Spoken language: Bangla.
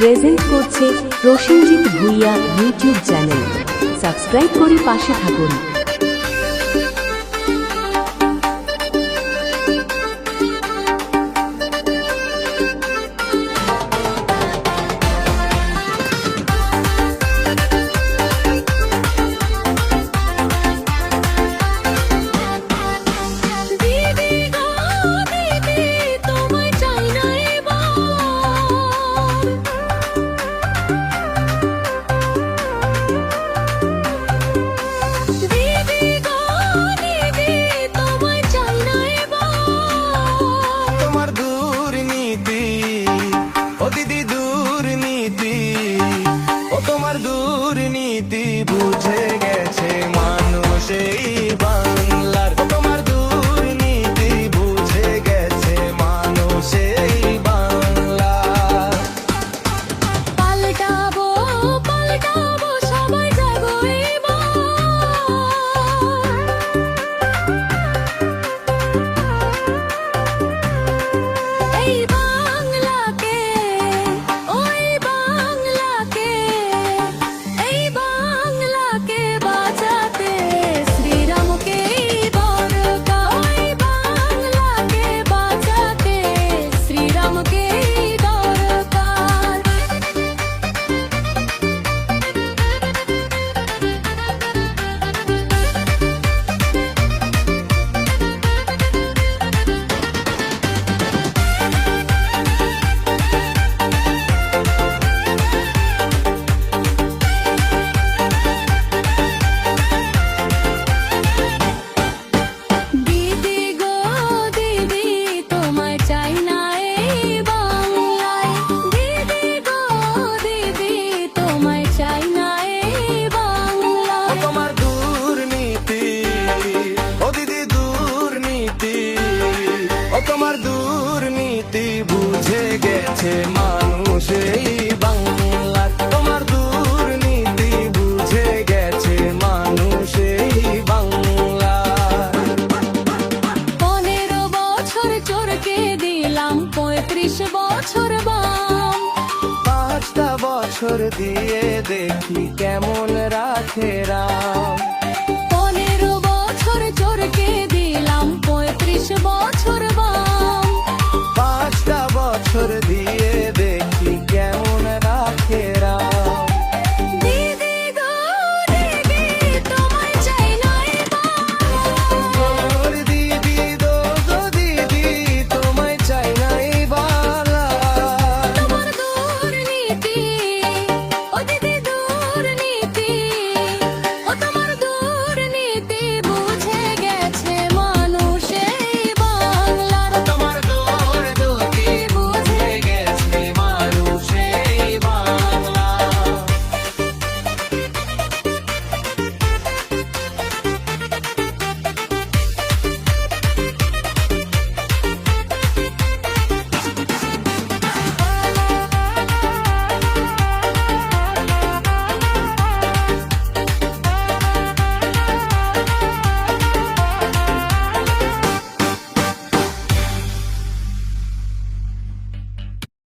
প্রেজেন্ট করছে Prosenjit Bhuiyan YouTube channel. Subscribe করে পাশে থাকুন। দুর্নীতি বুঝে গেছে মানুষ এই বাংলার। তোমার দুর্নীতি বুঝে গেছে মানুষ এই বাংলার। পাল্টাবো পাল্টাবো সবাই জাগো এবার। এই বাংলাকে ওই বাংলাকে এই বাংলাকে বাঁচাতে শ্রীরামকে দরকার। ওই বাংলাকে বাঁচাতে শ্রীরামকে দরকার। দিদি গো দিদি তোমায় চাই না এই বাংলায়। দিদি গো দিদি তোমায় চাই না এই বাংলায়। তোমার দুর্নীতি ও দিদি দুর্নীতি, ও তোমার দুর্নীতি বুঝে গেছে মানুষ এই বাংলার। তোমার দুর্নীতি বুঝে গেছে মানুষ এই বাংলার। 15 বছর চোরকে দিলাম 35 বছর বাম। 5টা বছর দিয়ে দেখি কেমন রাখে রাম। 15 বছর চোরকে দিলাম 35 বছর বাম। 5টা বছর দিয়ে দেখি কেমন রাখে রাম। দিদি গো দিদি তোমায় চাই না এবার। ওর দিদি দো গো দিদি তোমায় চাই না এই বাংলা। তোমার দুর্নীতি